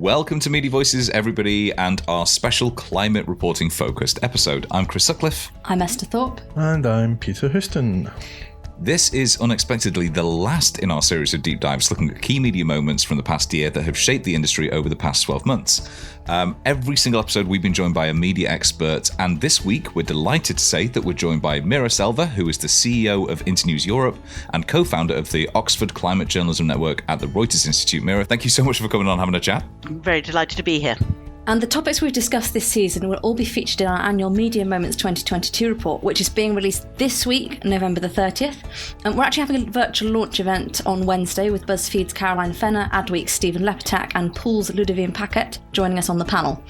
Welcome to Media Voices, everybody, and our special climate reporting focused episode. I'm Chris Sutcliffe. I'm Esther Thorpe. And I'm Peter Houston. This is unexpectedly the last in our series of deep dives looking at key media moments from the past year that have shaped the industry over the past 12 months. Every single episode we've been joined by a media expert, and this week we're delighted to say that we're joined by Mira Selva, who is the CEO of Internews Europe and co-founder of the Oxford Climate Journalism Network at the Reuters Institute. Mira, thank you so much for coming on and having a chat. I'm very delighted to be here. And the topics we've discussed this season will all be featured in our annual Media Moments 2022 report, which is being released this week, November the 30th. We're actually having a virtual launch event on Wednesday with BuzzFeed's Caroline Fenner, Adweek's Stephen Lepetak and Pool's Ludovine Paquette joining us on the panel.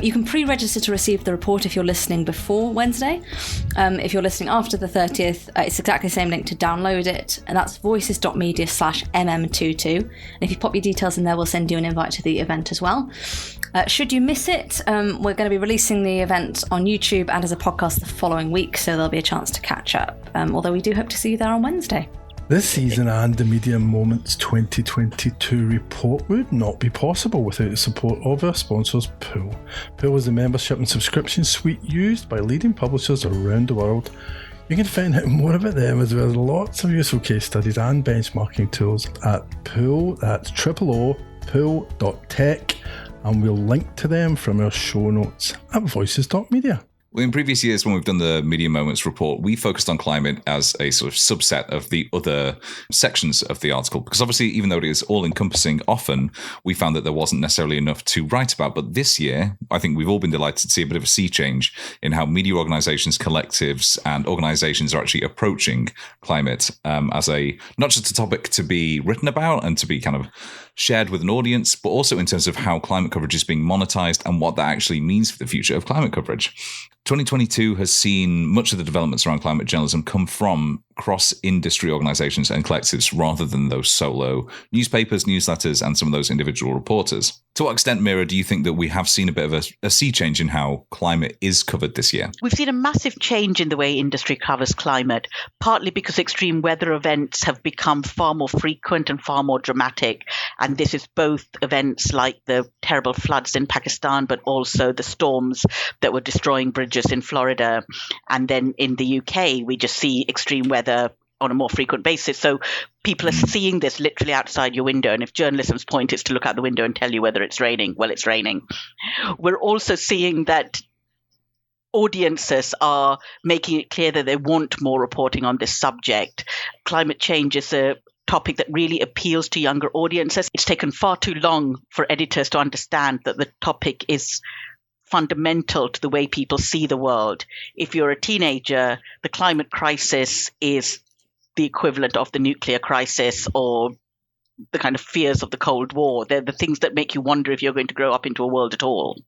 You can pre-register to receive the report if you're listening before Wednesday. If you're listening after the 30th, it's exactly the same link to download it, and that's voices.media/mm22. And if you pop your details in there, we'll send you an invite to the event as well. Should you miss it, we're going to be releasing the event on YouTube and as a podcast the following week, so there'll be a chance to catch up, although we do hope to see you there on Wednesday. This season and the Media Moments 2022 report would not be possible without the support of our sponsors, Pool. Pool is the membership and subscription suite used by leading publishers around the world. You can find out more about them as well as lots of useful case studies and benchmarking tools at Pool, that's pool.tech. And we'll link to them from our show notes at voices.media. Well, in previous years, when we've done the Media Moments report, we focused on climate as a sort of subset of the other sections of the article, because obviously, even though it is all-encompassing, often we found that there wasn't necessarily enough to write about. But this year, I think we've all been delighted to see a bit of a sea change in how media organizations, collectives, and organizations are actually approaching climate as a not just a topic to be written about and to be kind of shared with an audience, but also in terms of how climate coverage is being monetized and what that actually means for the future of climate coverage. 2022 has seen much of the developments around climate journalism come from cross-industry organizations and collectives rather than those solo newspapers, newsletters, and some of those individual reporters. To what extent, Mira, do you think that we have seen a bit of a sea change in how climate is covered this year? We've seen a massive change in the way industry covers climate, partly because extreme weather events have become far more frequent and far more dramatic. And this is both events like the terrible floods in Pakistan, but also the storms that were destroying bridges in Florida. And then in the UK, we just see extreme weather on a more frequent basis. So people are seeing this literally outside your window. And if journalism's point is to look out the window and tell you whether it's raining, well, it's raining. We're also seeing that audiences are making it clear that they want more reporting on this subject. Climate change is a topic that really appeals to younger audiences. It's taken far too long for editors to understand that the topic is fundamental to the way people see the world. If you're a teenager, the climate crisis is the equivalent of the nuclear crisis or the kind of fears of the Cold War. They're the things that make you wonder if you're going to grow up into a world at all.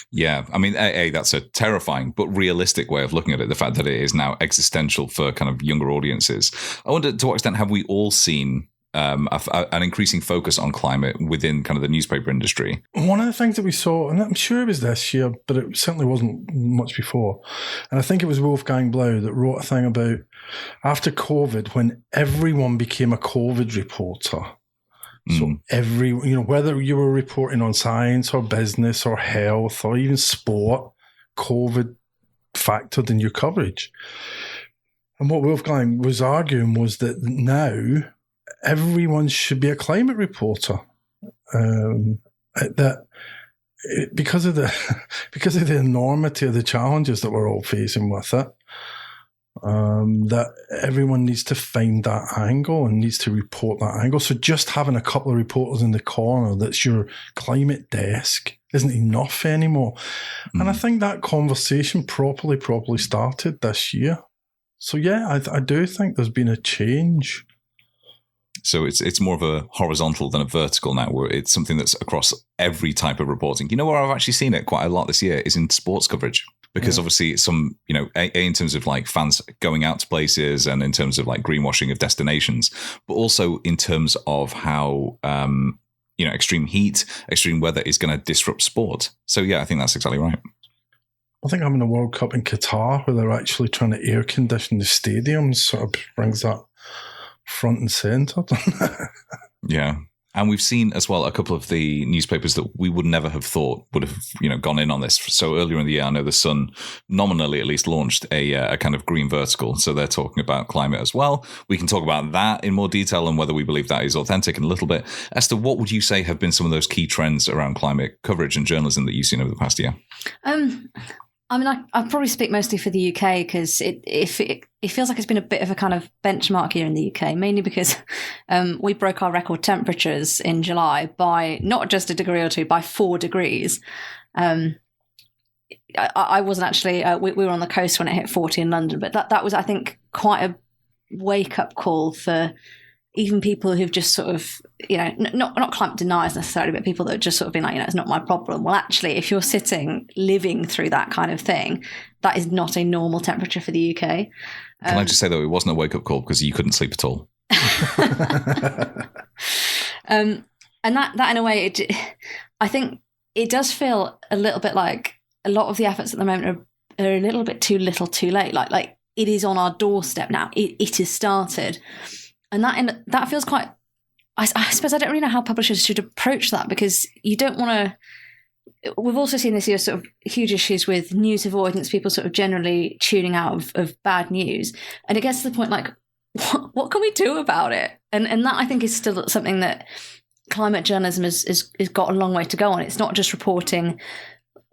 Yeah, I mean, that's a terrifying but realistic way of looking at it, the fact that it is now existential for kind of younger audiences. I wonder, to what extent have we all seen an increasing focus on climate within kind of the newspaper industry? One of the things that we saw, and I'm sure it was this year, but it certainly wasn't much before, and I think it was Wolfgang Blau that wrote a thing about after COVID, when everyone became a COVID reporter. So whether you were reporting on science or business or health or even sport, COVID factored in your coverage. And what Wolfgang was arguing was that now everyone should be a climate reporter. Because of the enormity of the challenges that we're all facing with it, that everyone needs to find that angle and needs to report that angle. So just having a couple of reporters in the corner that's your climate desk isn't enough anymore. And I think that conversation properly started this year. So yeah, I do think there's been a change. So it's more of a horizontal than a vertical now, where it's something that's across every type of reporting. You know where I've actually seen it quite a lot this year is in sports coverage. Because obviously some, in terms of like fans going out to places and in terms of like greenwashing of destinations, but also in terms of how, extreme heat, extreme weather is going to disrupt sport. So yeah, I think that's exactly right. I think having a World Cup in Qatar where they're actually trying to air condition the stadiums sort of brings that front and centre. Yeah. And we've seen as well a couple of the newspapers that we would never have thought would have gone in on this. So earlier in the year, I know The Sun, nominally at least, launched a kind of green vertical. So they're talking about climate as well. We can talk about that in more detail and whether we believe that is authentic in a little bit. Esther, what would you say have been some of those key trends around climate coverage and journalism that you've seen over the past year? I mean, I probably speak mostly for the UK because it feels like it's been a bit of a kind of benchmark here in the UK, mainly because we broke our record temperatures in July by not just a degree or two, by 4 degrees. I wasn't actually, we were on the coast when it hit 40 in London, but that was, I think, quite a wake-up call for even people who've just sort of, not climate deniers necessarily, but people that have just sort of been like, it's not my problem. Well, actually, if you're living through that kind of thing, that is not a normal temperature for the UK. Can I just say, though, it wasn't a wake-up call because you couldn't sleep at all. And that in a way, I think it does feel a little bit like a lot of the efforts at the moment are a little bit too little too late. Like it is on our doorstep now. It has started. And that feels quite, I suppose I don't really know how publishers should approach that, because you don't want to, we've also seen this year sort of huge issues with news avoidance, people sort of generally tuning out of bad news. And it gets to the point like, what can we do about it? And that I think is still something that climate journalism is got a long way to go on. It's not just reporting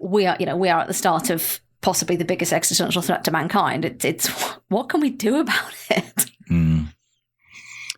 we are at the start of possibly the biggest existential threat to mankind. It's what can we do about it?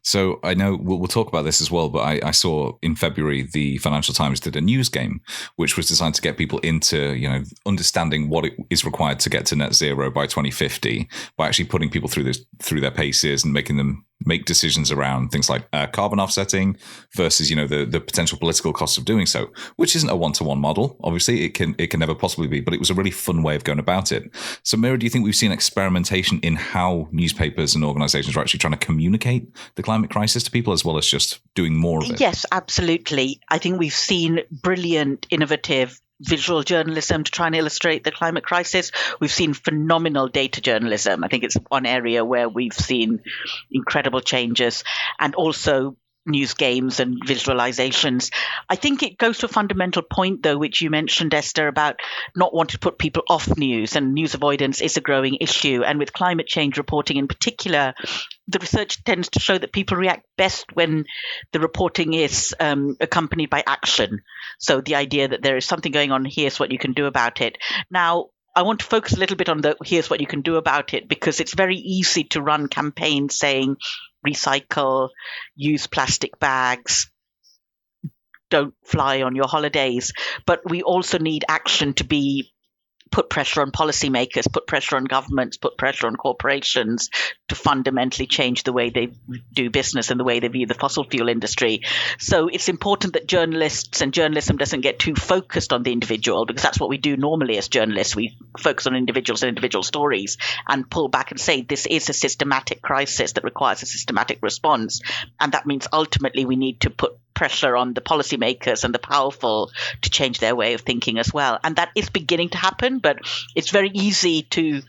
So I know we'll talk about this as well, but I saw in February the Financial Times did a news game, which was designed to get people into, understanding what it is required to get to net zero by 2050 by actually putting people through their paces and making them make decisions around things like carbon offsetting versus, the potential political costs of doing so, which isn't a one-to-one model. Obviously, it can never possibly be, but it was a really fun way of going about it. So, Mira, do you think we've seen experimentation in how newspapers and organizations are actually trying to communicate the climate crisis to people as well as just doing more of it? Yes, absolutely. I think we've seen brilliant, innovative visual journalism to try and illustrate the climate crisis. We've seen phenomenal data journalism. I think it's one area where we've seen incredible changes, and also news games and visualizations. I think it goes to a fundamental point, though, which you mentioned, Esther, about not wanting to put people off news, and news avoidance is a growing issue. And with climate change reporting in particular, the research tends to show that people react best when the reporting is accompanied by action. So the idea that there is something going on, here's what you can do about it. Now, I want to focus a little bit on the here's what you can do about it, because it's very easy to run campaigns saying recycle, use plastic bags, don't fly on your holidays. But we also need action to put pressure on policymakers, put pressure on governments, put pressure on corporations to fundamentally change the way they do business and the way they view the fossil fuel industry. So it's important that journalists and journalism doesn't get too focused on the individual, because that's what we do normally as journalists. We focus on individuals and individual stories and pull back and say this is a systematic crisis that requires a systematic response. And that means ultimately we need to put pressure on the policymakers and the powerful to change their way of thinking as well. And that is beginning to happen, but it's very easy to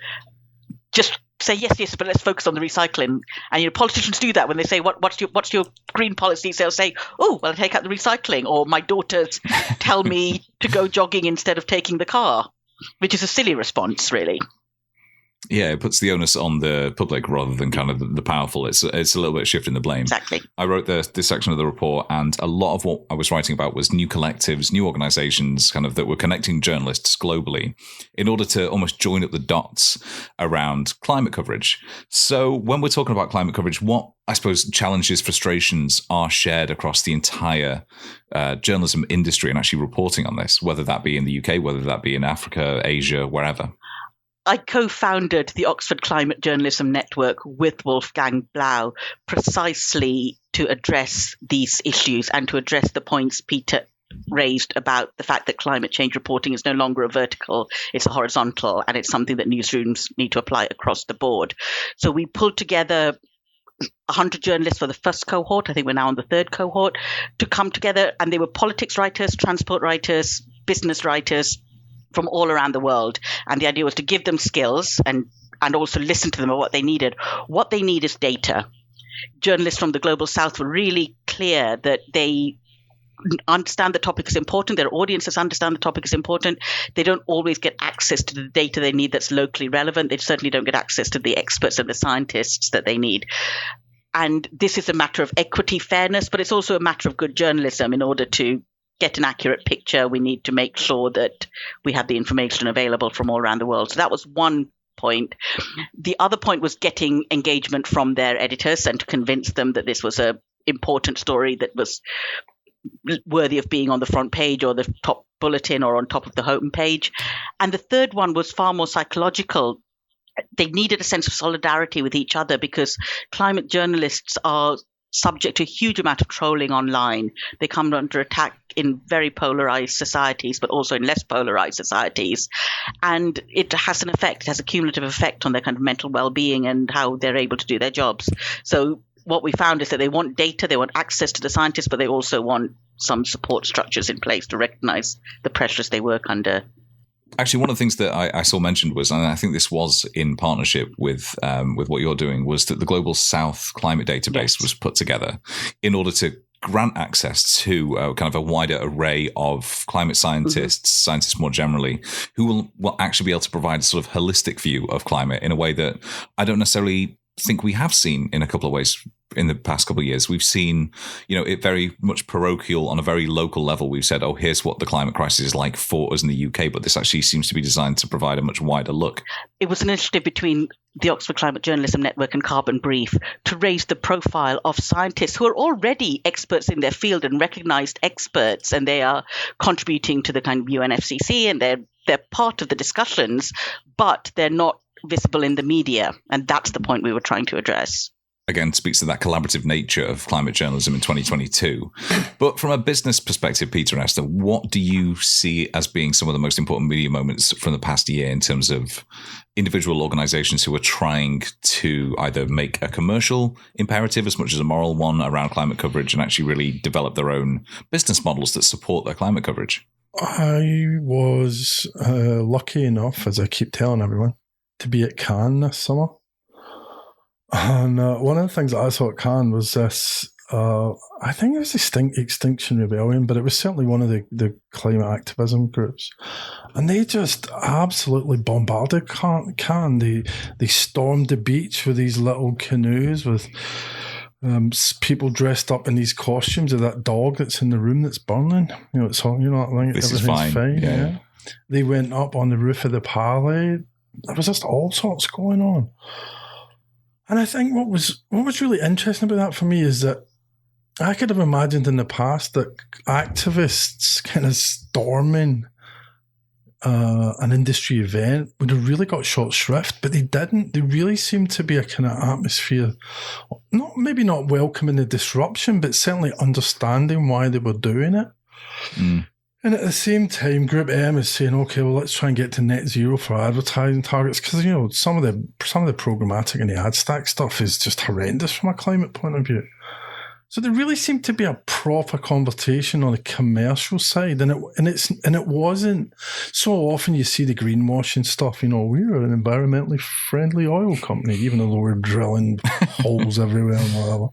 just say, yes, but let's focus on the recycling. And politicians do that when they say, what's your green policy? So they'll say, oh, well, I take out the recycling, or my daughters tell me to go jogging instead of taking the car, which is a silly response, really. Yeah, it puts the onus on the public rather than kind of the powerful. It's a little bit shifting the blame. Exactly. I wrote this section of the report, and a lot of what I was writing about was new collectives, new organizations kind of that were connecting journalists globally in order to almost join up the dots around climate coverage. So when we're talking about climate coverage, what I suppose challenges, frustrations are shared across the entire journalism industry and actually reporting on this, whether that be in the UK, whether that be in Africa, Asia, wherever? I co-founded the Oxford Climate Journalism Network with Wolfgang Blau precisely to address these issues and to address the points Peter raised about the fact that climate change reporting is no longer a vertical, it's a horizontal, and it's something that newsrooms need to apply across the board. So we pulled together 100 journalists for the first cohort. I think we're now on the third cohort, to come together, and they were politics writers, transport writers, business writers, from all around the world. And the idea was to give them skills and also listen to them about what they needed. What they need is data. journalists from the Global South were really clear that they understand the topic is important. Their audiences understand the topic is important. They don't always get access to the data they need that's locally relevant. They certainly don't get access to the experts and the scientists that they need. And this is a matter of equity, fairness, but it's also a matter of good journalism. In order to get an accurate picture, we need to make sure that we have the information available from all around the world. So that was one point. The other point was getting engagement from their editors and to convince them that this was an important story that was worthy of being on the front page or the top bulletin or on top of the home page. And the third one was far more psychological. They needed a sense of solidarity with each other because climate journalists are subject to a huge amount of trolling online. They come under attack in very polarized societies, but also in less polarized societies. And it has an effect, it has a cumulative effect on their kind of mental well-being and how they're able to do their jobs. So what we found is that they want data, they want access to the scientists, but they also want some support structures in place to recognize the pressures they work under. Actually, one of the things that I saw mentioned was, and I think this was in partnership with what you're doing, was that the Global South Climate Database was put together in order to grant access to kind of a wider array of climate scientists, scientists more generally, who will actually be able to provide a sort of holistic view of climate in a way that I don't necessarily think we have seen in a couple of ways in the past couple of years. We've seen, it very much parochial on a very local level. We've said, oh, here's what the climate crisis is like for us in the UK, but this actually seems to be designed to provide a much wider look. It was an initiative between the Oxford Climate Journalism Network and Carbon Brief to raise the profile of scientists who are already experts in their field and recognized experts, and they are contributing to the kind of UNFCCC, and they're part of the discussions, but they're not visible in the media. And that's the point we were trying to address. Again, speaks to that collaborative nature of climate journalism in 2022. But from a business perspective, Peter and Esther, what do you see as being some of the most important media moments from the past year in terms of individual organizations who are trying to either make a commercial imperative as much as a moral one around climate coverage and actually really develop their own business models that support their climate coverage? I was lucky enough, as I keep telling everyone, to be at Cannes this summer. And one of the things that I saw at Cannes was this, I think it was Extinction Rebellion, but it was certainly one of the climate activism groups. And they just absolutely bombarded Cannes. They stormed the beach with these little canoes with people dressed up in these costumes of that dog that's in the room that's burning. It's all, I think this is fine. Yeah. They went up on the roof of the Palais. There was just all sorts going on. And I think what was really interesting about that for me is that I could have imagined in the past that activists kind of storming an industry event would have really got short shrift, but they didn't. They really seemed to be a kind of atmosphere, maybe not welcoming the disruption, but certainly understanding why they were doing it. Mm. And at the same time, Group M is saying, okay, well, let's try and get to net zero for advertising targets, because some of the programmatic and the ad stack stuff is just horrendous from a climate point of view. So there really seemed to be a proper conversation on the commercial side, and it wasn't. So often you see the greenwashing stuff. We're an environmentally friendly oil company, even though we're drilling holes everywhere and whatever.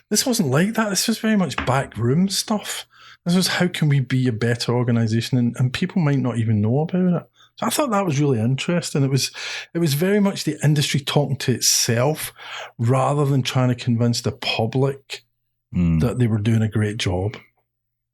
This wasn't like that. This was very much backroom stuff. This was how can we be a better organisation, and people might not even know about it. So I thought that was really interesting. It was very much the industry talking to itself rather than trying to convince the public that they were doing a great job.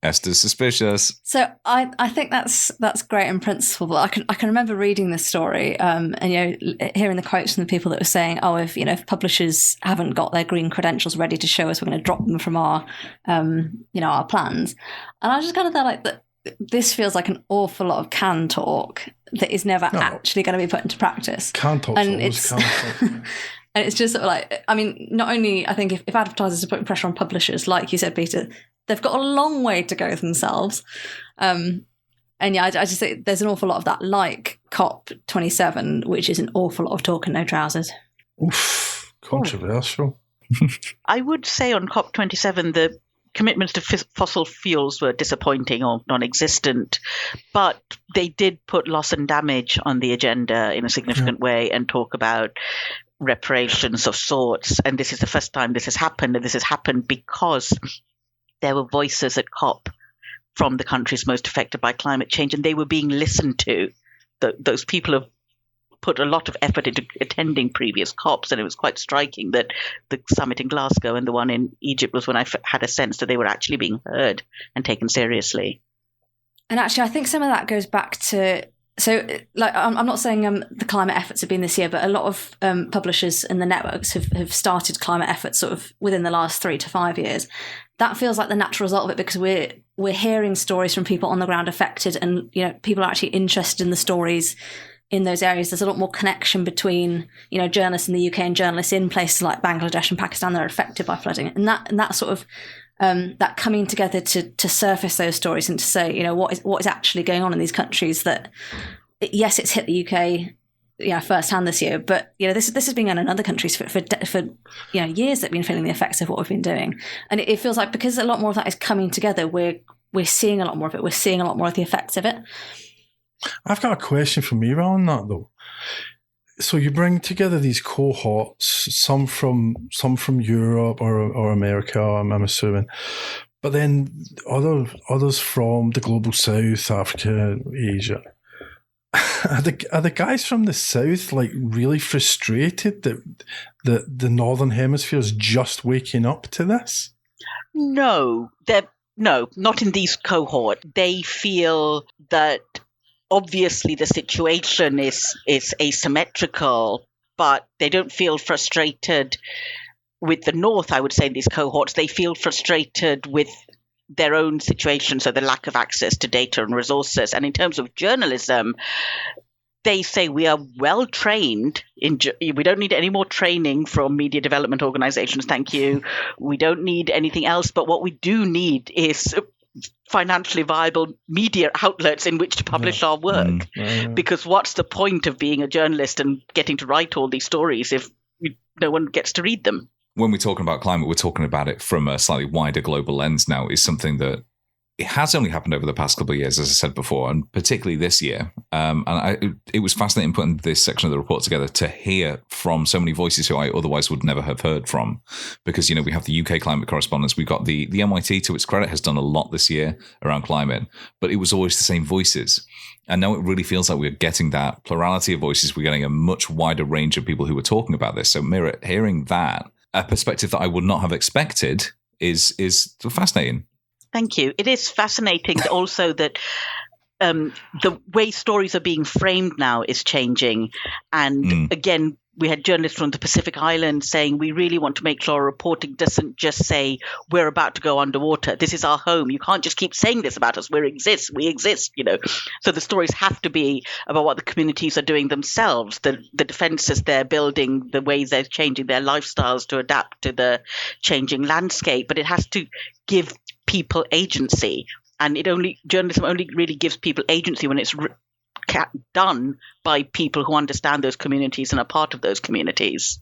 Esther's suspicious. So I think that's great in principle. But I can remember reading this story and hearing the quotes from the people that were saying, oh, if publishers haven't got their green credentials ready to show us, we're going to drop them from our our plans. And I was just kind of there like that. This feels like an awful lot of can talk that is never actually going to be put into practice. Can talk, and it's and it's just sort of like, I mean, not only I think if advertisers are putting pressure on publishers, like you said, Peter, they've got a long way to go themselves. And I just think there's an awful lot of that, like COP27, which is an awful lot of talk and no trousers. Oof, controversial. I would say on COP27, the commitments to fossil fuels were disappointing or non-existent, but they did put loss and damage on the agenda in a significant way and talk about reparations of sorts. And this is the first time this has happened. And this has happened because there were voices at COP from the countries most affected by climate change, and they were being listened to. Those people have put a lot of effort into attending previous COPs, and it was quite striking that the summit in Glasgow and the one in Egypt was when I had a sense that they were actually being heard and taken seriously. And actually, I think some of that goes back to, so like I'm not saying the climate efforts have been this year, but a lot of publishers and the networks have started climate efforts sort of within the last 3 to 5 years. That feels like the natural result of it, because we're hearing stories from people on the ground affected, and people are actually interested in the stories in those areas. There's a lot more connection between journalists in the UK and journalists in places like Bangladesh and Pakistan that are affected by flooding, and that sort of that coming together to surface those stories and to say what is actually going on in these countries. That yes, it's hit the UK firsthand this year, but this has been going on in other countries for years that have been feeling the effects of what we've been doing, and it feels like because a lot more of that is coming together, we're seeing a lot more of it. We're seeing a lot more of the effects of it. I've got a question for Mira on that though. So you bring together these cohorts, some from Europe or America, I'm assuming, but then others from the global South, Africa, Asia. Are the guys from the South like really frustrated that the Northern Hemisphere is just waking up to this? No, not in these cohort. They feel that obviously the situation is asymmetrical, but they don't feel frustrated with the North, I would say, in these cohorts. They feel frustrated with their own situation, so the lack of access to data and resources. And in terms of journalism, they say we are well trained we don't need any more training from media development organizations, thank you. We don't need anything else, but what we do need is financially viable media outlets in which to publish our work. Because what's the point of being a journalist and getting to write all these stories if no one gets to read them? When we're talking about climate, we're talking about it from a slightly wider global lens now. Is something that it has only happened over the past couple of years, as I said before, and particularly this year. It was fascinating putting this section of the report together to hear from so many voices who I otherwise would never have heard from. Because, we have the UK climate correspondents. We've got the MIT, to its credit, has done a lot this year around climate, but it was always the same voices. And now it really feels like we're getting that plurality of voices. We're getting a much wider range of people who are talking about this. So Mira, hearing that, a perspective that I would not have expected is fascinating. Thank you. It is fascinating also that the way stories are being framed now is changing. And again, we had journalists from the Pacific Islands saying, we really want to make sure our reporting doesn't just say we're about to go underwater. This is our home. You can't just keep saying this about us. We exist. So the stories have to be about what the communities are doing themselves, the defenses they're building, the ways they're changing their lifestyles to adapt to the changing landscape. But it has to give people agency. And journalism only really gives people agency when it's done by people who understand those communities and are part of those communities.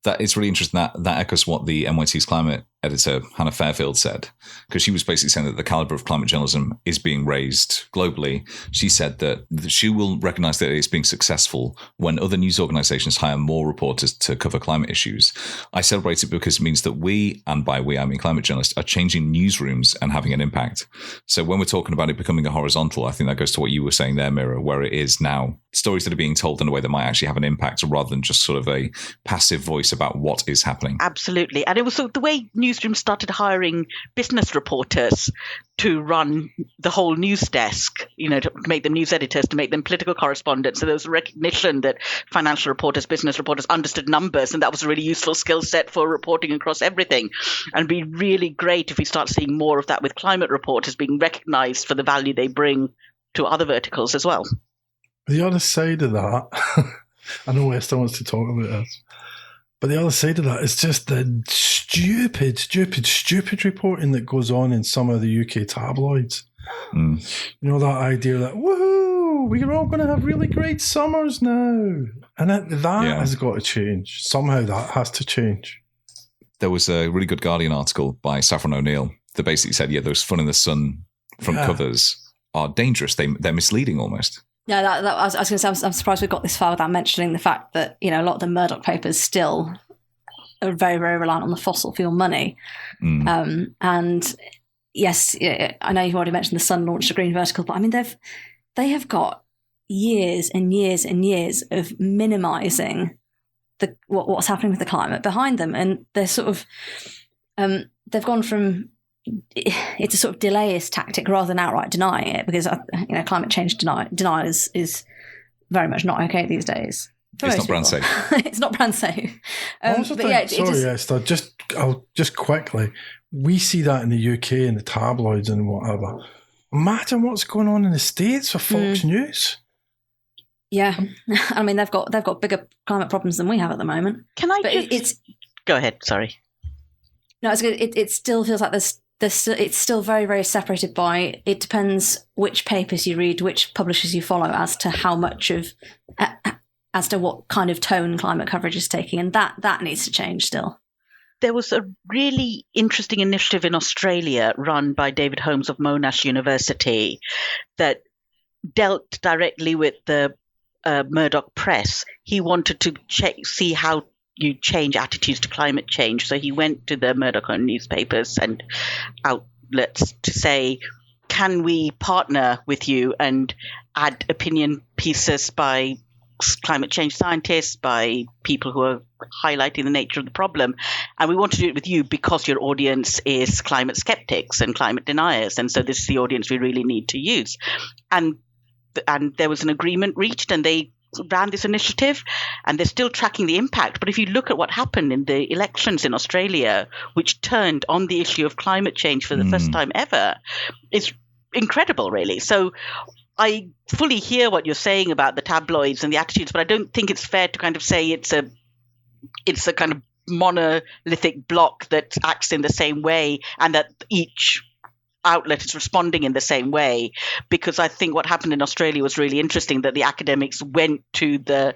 That is really interesting. That echoes what the NYT's climate editor, Hannah Fairfield, said, because she was basically saying that the caliber of climate journalism is being raised globally. She said that she will recognize that it's being successful when other news organizations hire more reporters to cover climate issues. I celebrate it because it means that we, and by we I mean climate journalists, are changing newsrooms and having an impact. So when we're talking about it becoming a horizontal, I think that goes to what you were saying there, Mira, where it is now stories that are being told in a way that might actually have an impact rather than just sort of a passive voice about what is happening. Absolutely. And it was the way newsrooms started hiring business reporters to run the whole news desk, to make them news editors, to make them political correspondents. So there was a recognition that financial reporters, business reporters understood numbers, and that was a really useful skill set for reporting across everything. And it'd be really great if we start seeing more of that with climate reporters being recognized for the value they bring to other verticals as well. The other side of that, I know Esther wants to talk about this, but the other side of that is just the stupid reporting that goes on in some of the UK tabloids. That idea that, woohoo, we're all going to have really great summers now. And that has got to change. Somehow that has to change. There was a really good Guardian article by Saffron O'Neill that basically said, those fun in the sun front covers are dangerous. They're misleading almost. Yeah, I was going to say, I'm surprised we've got this far without mentioning the fact that, a lot of the Murdoch papers still are very, very reliant on the fossil fuel money. And yes, I know you've already mentioned the Sun launched a green vertical, but I mean, they have got years and years and years of minimising what's happening with the climate behind them. And they're sort of, they've gone from, it's a sort of delayist tactic rather than outright denying it, because climate change denial is very much not okay these days. It's not brand safe. It's not brand safe. I'll just quickly. We see that in the UK in the tabloids and whatever. Imagine what's going on in the States for Fox News. Yeah, I mean they've got bigger climate problems than we have at the moment. Can I? Go ahead. Sorry. No, it's good. It still feels like it's still very, very separated by. It depends which papers you read, which publishers you follow, as to how much of, as to what kind of tone climate coverage is taking, and that needs to change still. There was a really interesting initiative in Australia run by David Holmes of Monash University that dealt directly with the Murdoch press. He wanted to see how you change attitudes to climate change. So he went to the Murdoch-owned newspapers and outlets to say, can we partner with you and add opinion pieces by climate change scientists, by people who are highlighting the nature of the problem? And we want to do it with you because your audience is climate skeptics and climate deniers. And so this is the audience we really need to use. And there was an agreement reached, and they ran this initiative, and they're still tracking the impact. But if you look at what happened in the elections in Australia, which turned on the issue of climate change for the first time ever, it's incredible, really. So I fully hear what you're saying about the tabloids and the attitudes, but I don't think it's fair to kind of say it's a kind of monolithic block that acts in the same way and that each outlet is responding in the same way, because I think what happened in Australia was really interesting, that the academics went to the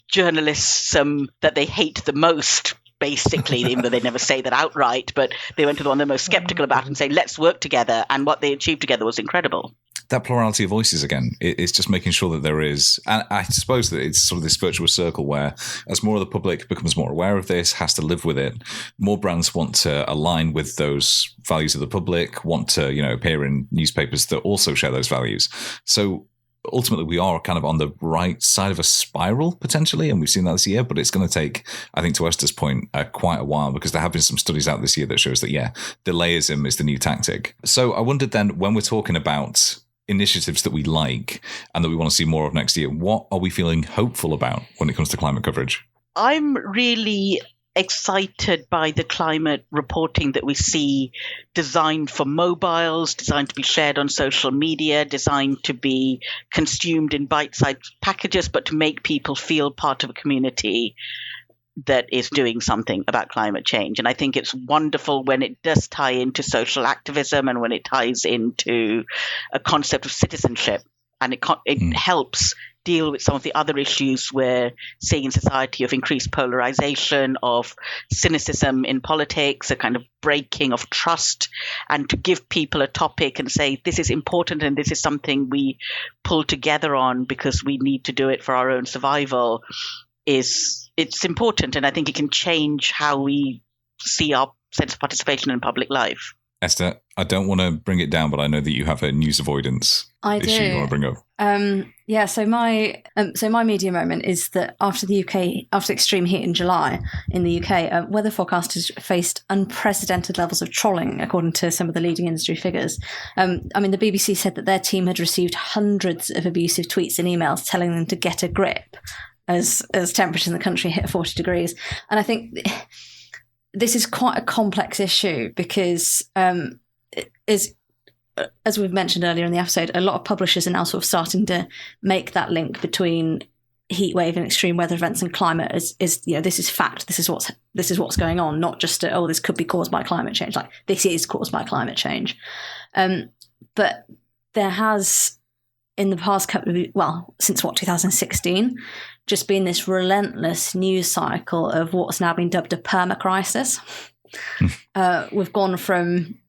journalists that they hate the most, basically, even though they never say that outright, but they went to the one they're most skeptical about and say, let's work together. And what they achieved together was incredible. That plurality of voices again, it's just making sure that there is, and I suppose that it's sort of this virtuous circle where as more of the public becomes more aware of this, has to live with it, more brands want to align with those values of the public, want to, appear in newspapers that also share those values. So ultimately we are kind of on the right side of a spiral potentially, and we've seen that this year, but it's going to take, I think, to Esther's point, quite a while, because there have been some studies out this year that shows that, delayism is the new tactic. So I wondered then, when we're talking about initiatives that we like and that we want to see more of next year, what are we feeling hopeful about when it comes to climate coverage? I'm really excited by the climate reporting that we see, designed for mobiles, designed to be shared on social media, designed to be consumed in bite-sized packages, but to make people feel part of a community that is doing something about climate change. And I think it's wonderful when it does tie into social activism and when it ties into a concept of citizenship. And it helps deal with some of the other issues we're seeing in society, of increased polarization, of cynicism in politics, a kind of breaking of trust, and to give people a topic and say, this is important and this is something we pull together on because we need to do it for our own survival, it's important. And I think it can change how we see our sense of participation in public life. Esther, I don't want to bring it down, but I know that you have a news avoidance issue you want to bring up. So my media moment is that after extreme heat in July in the UK, weather forecasters faced unprecedented levels of trolling, according to some of the leading industry figures. The BBC said that their team had received hundreds of abusive tweets and emails telling them to get a grip as temperatures in the country hit 40 degrees. And I think this is quite a complex issue because, as we've mentioned earlier in the episode, a lot of publishers are now sort of starting to make that link between heatwave and extreme weather events and climate as this is fact. This is what's going on, not just this could be caused by climate change. Like, this is caused by climate change. But there has, in the past since 2016, just been this relentless news cycle of what's now been dubbed a perma-crisis. We've gone from,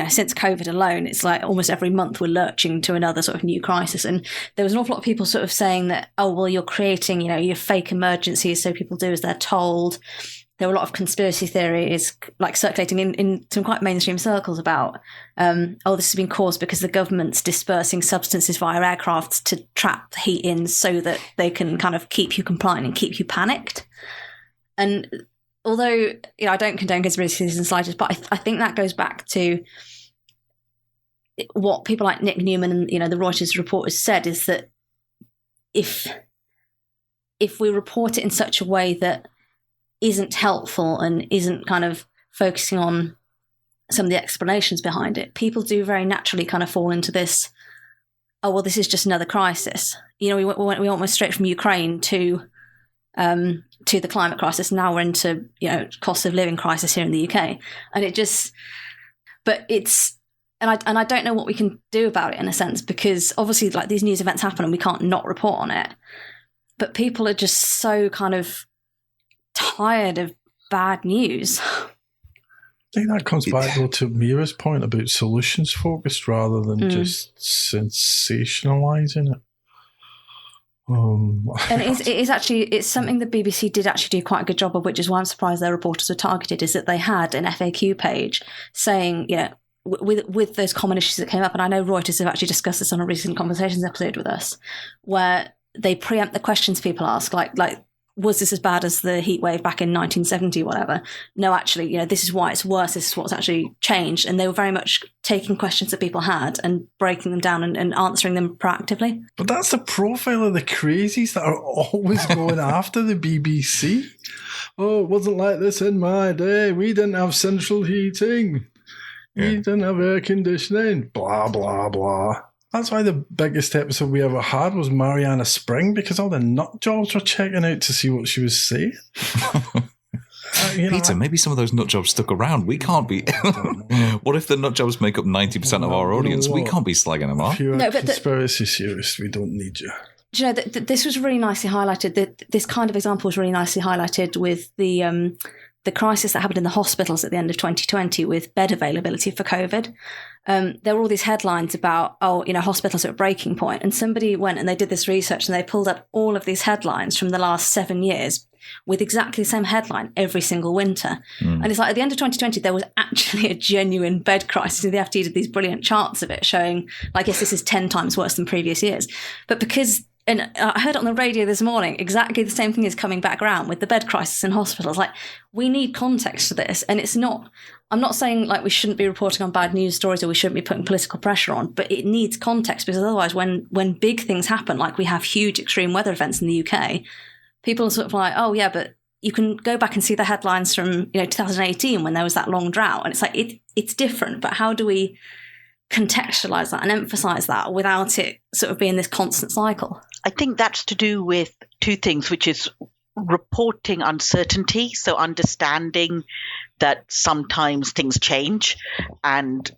since COVID alone, it's like almost every month we're lurching to another sort of new crisis. And there was an awful lot of people sort of saying that, oh, well, you're creating, your fake emergencies, so people do as they're told. There were a lot of conspiracy theories like circulating in some quite mainstream circles about, this has been caused because the government's dispersing substances via aircraft to trap the heat in so that they can kind of keep you compliant and keep you panicked. And although, I don't condone conspiracy theories in the slightest, but I think that goes back to what people like Nick Newman and, the Reuters reporters said, is that if we report it in such a way that isn't helpful and isn't kind of focusing on some of the explanations behind it, people do very naturally kind of fall into this, oh, well, this is just another crisis. We went straight from Ukraine to the climate crisis. Now we're into, cost of living crisis here in the UK. And it just, but it's, and I don't know what we can do about it in a sense, because obviously like these news events happen and we can't not report on it. But people are just so kind of tired of bad news. I think that comes back though to Mira's point about solutions focused rather than just sensationalizing it. And it's something the BBC did actually do quite a good job of, which is why I'm surprised their reporters were targeted, is that they had an FAQ page saying, with those common issues that came up, and I know Reuters have actually discussed this on a recent Conversations episode with us, where they preempt the questions people ask, like was this as bad as the heat wave back in 1970, whatever? No, actually, this is why it's worse. This is what's actually changed. And they were very much taking questions that people had and breaking them down and answering them proactively. But that's the profile of the crazies that are always going after the BBC. Oh, it wasn't like this in my day. We didn't have central heating. We didn't have air conditioning. Blah, blah, blah. That's why the biggest episode we ever had was Mariana Spring, because all the nut jobs were checking out to see what she was saying. Peter, maybe some of those nut jobs stuck around. We can't be. What if the nut jobs make up 90% of our audience? We can't be slagging them off. If you're a conspiracy theorist, we don't need you. Do you know that this was really nicely highlighted? This kind of example was really nicely highlighted with the crisis that happened in the hospitals at the end of 2020 with bed availability for COVID. There were all these headlines about, hospitals are at breaking point. And somebody went and they did this research and they pulled up all of these headlines from the last 7 years with exactly the same headline every single winter. And it's like at the end of 2020, there was actually a genuine bed crisis. The FT did these brilliant charts of it showing, like, yes, this is 10 times worse than previous years. But and I heard it on the radio this morning, exactly the same thing is coming back around with the bed crisis in hospitals. Like, we need context to this. And it's not, I'm not saying like we shouldn't be reporting on bad news stories or we shouldn't be putting political pressure on, but it needs context, because otherwise when big things happen, like we have huge extreme weather events in the UK, people are sort of like, oh yeah, but you can go back and see the headlines from 2018 when there was that long drought. And it's like, it's different, but how do we contextualize that and emphasize that without it sort of being this constant cycle? I think that's to do with two things, which is reporting uncertainty. So understanding that sometimes things change, and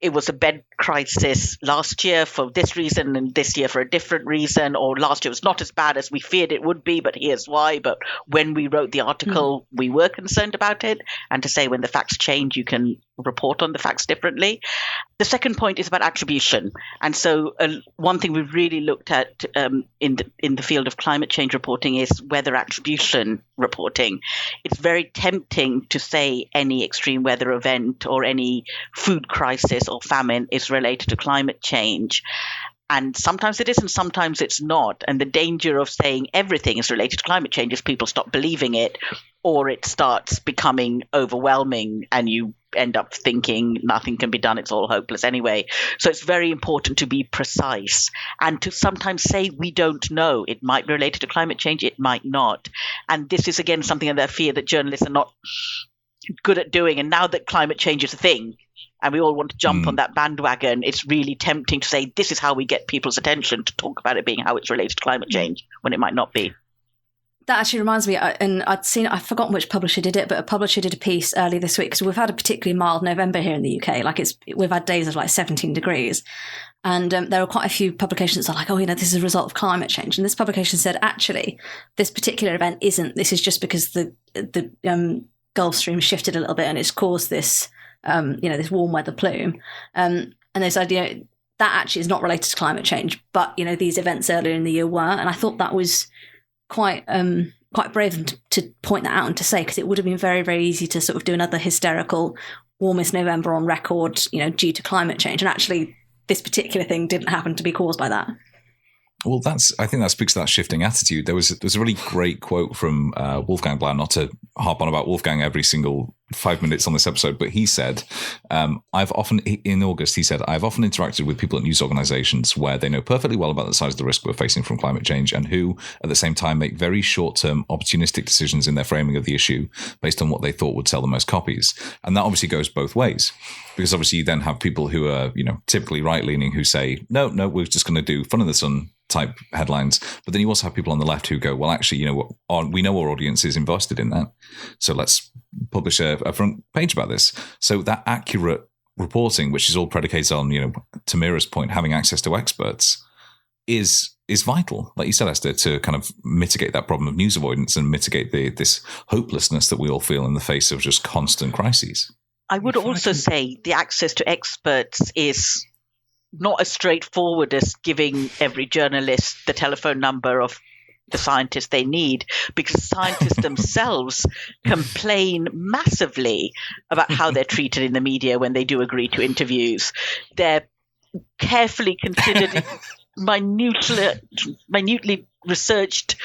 it was a bed crisis last year for this reason and this year for a different reason, or last year was not as bad as we feared it would be, but here's why. But when we wrote the article, we were concerned about it. And to say when the facts change, you can report on the facts differently. The second point is about attribution. And so one thing we've really looked at in the field of climate change reporting is weather attribution reporting. It's very tempting to say any extreme weather event or any food crisis or famine is related to climate change. And sometimes it is and sometimes it's not. And the danger of saying everything is related to climate change is people stop believing it, or it starts becoming overwhelming and you end up thinking nothing can be done, it's all hopeless anyway. So it's very important to be precise and to sometimes say we don't know. It might be related to climate change, it might not. And this is again something that I fear that journalists are not good at doing. And now that climate change is a thing and we all want to jump on that bandwagon, it's really tempting to say this is how we get people's attention, to talk about it being how it's related to climate change when it might not be. That actually reminds me, and I've forgotten which publisher did it, but a publisher did a piece early this week, because we've had a particularly mild November here in the UK. Like we've had days of like 17 degrees. And there are quite a few publications that are like, oh, this is a result of climate change. And this publication said, actually, this particular event isn't. This is just because the Gulf Stream shifted a little bit and it's caused this this warm weather plume. And they said, that actually is not related to climate change, but, these events earlier in the year were. And I thought that was quite brave to point that out and to say, because it would have been very, very easy to sort of do another hysterical warmest November on record, due to climate change. And actually, this particular thing didn't happen to be caused by that. Well, I think that speaks to that shifting attitude. There's a really great quote from Wolfgang Blau, not to harp on about Wolfgang every single 5 minutes on this episode, but he said, in August, he said, I've often interacted with people at news organizations where they know perfectly well about the size of the risk we're facing from climate change and who, at the same time, make very short-term opportunistic decisions in their framing of the issue based on what they thought would sell the most copies. And that obviously goes both ways, because obviously you then have people who are, typically right-leaning who say, no, we're just going to do fun in the sun type headlines. But then you also have people on the left who go, well, actually, we know our audience is invested in that, so let's publish a front page about this. So that accurate reporting, which is all predicated on, Tamira's point, having access to experts, is vital, like you said, Esther, to kind of mitigate that problem of news avoidance and mitigate this hopelessness that we all feel in the face of just constant crises. I would also say the access to experts is not as straightforward as giving every journalist the telephone number of the scientists they need, because scientists themselves complain massively about how they're treated in the media when they do agree to interviews. They're carefully considered, minutely researched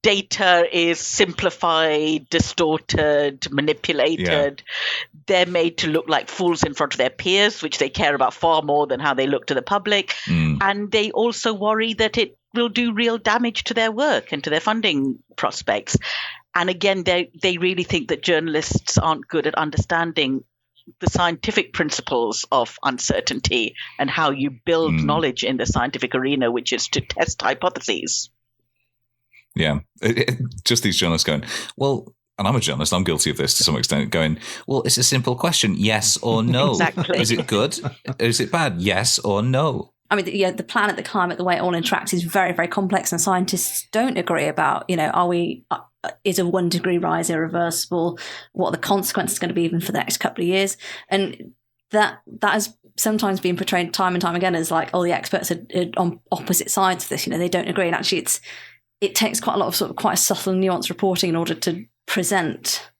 data is simplified, distorted, manipulated. Yeah. They're made to look like fools in front of their peers, which they care about far more than how they look to the public. And they also worry that it will do real damage to their work and to their funding prospects. And again, they really think that journalists aren't good at understanding the scientific principles of uncertainty and how you build knowledge in the scientific arena, which is to test hypotheses. Yeah, just these journalists going, well, and I'm a journalist, I'm guilty of this to some extent, going, well, it's a simple question, yes or no. Exactly. Is it good? Is it bad? Yes or no? I mean, the planet, the climate, the way it all interacts is very, very complex, and scientists don't agree about, is a 1 degree rise irreversible? What are the consequences going to be even for the next couple of years? And that has sometimes been portrayed time and time again as like, the experts are on opposite sides of this. They don't agree. And actually, it takes quite a lot of sort of quite subtle and nuanced reporting in order to present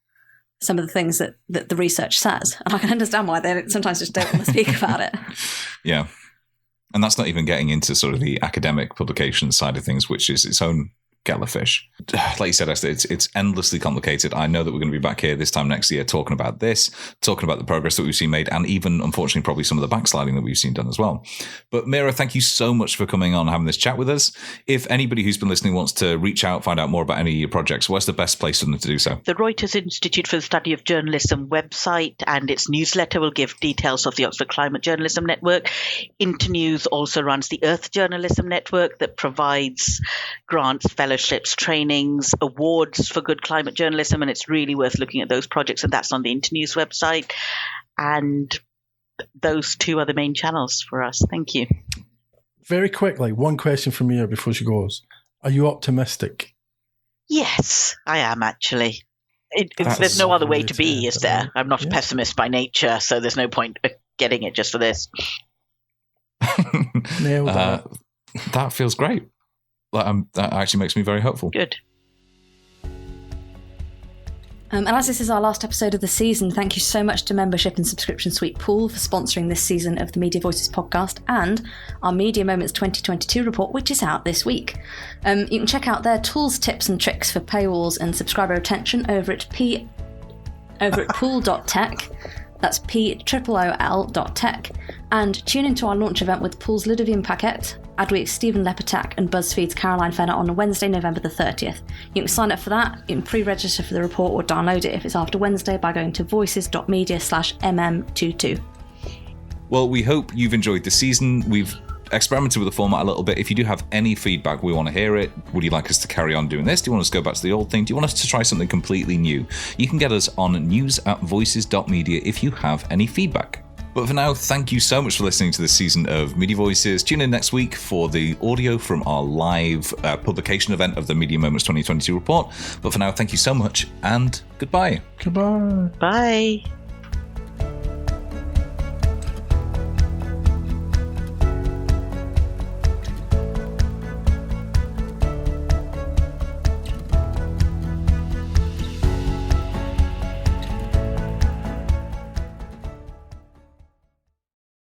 some of the things that the research says. And I can understand why they sometimes just don't want to speak about it. Yeah. And that's not even getting into sort of the academic publication side of things, which is its own kettle of fish. Like you said, Esther, it's endlessly complicated. I know that we're going to be back here this time next year talking about this, talking about the progress that we've seen made, and even, unfortunately, probably some of the backsliding that we've seen done as well. But Mira, thank you so much for coming on and having this chat with us. If anybody who's been listening wants to reach out, find out more about any of your projects, where's the best place for them to do so? The Reuters Institute for the Study of Journalism website and its newsletter will give details of the Oxford Climate Journalism Network. Internews also runs the Earth Journalism Network that provides grants, fellowships, trainings, awards for good climate journalism, and it's really worth looking at those projects, and that's on the Internews website. And those two are the main channels for us. Thank you. Very quickly, one question from Mia before she goes. Are you optimistic? Yes, I am actually. There's no other way to be, is there? I'm not a pessimist by nature, so there's no point getting it just for this. Nailed that. That feels great. That actually makes me very hopeful. Good. And as this is our last episode of the season, thank you so much to Membership and Subscription Suite Pool for sponsoring this season of the Media Voices podcast and our Media Moments 2022 report, which is out this week. You can check out their tools, tips and tricks for paywalls and subscriber retention over at pool.tech. That's POOL.tech. And tune into our launch event with Pool's Ludovian Paquette, Adweek's Stephen Lepetak and BuzzFeed's Caroline Fenner on Wednesday, November the 30th. You can sign up for that, you can pre-register for the report or download it if it's after Wednesday by going to voices.media/mm22. Well, we hope you've enjoyed the season. We've experimented with the format a little bit. If you do have any feedback, we want to hear it. Would you like us to carry on doing this? Do you want us to go back to the old thing? Do you want us to try something completely new? You can get us on news@voices.media if you have any feedback. But for now, thank you so much for listening to this season of Media Voices. Tune in next week for the audio from our live publication event of the Media Moments 2022 report. But for now, thank you so much and goodbye. Goodbye. Bye.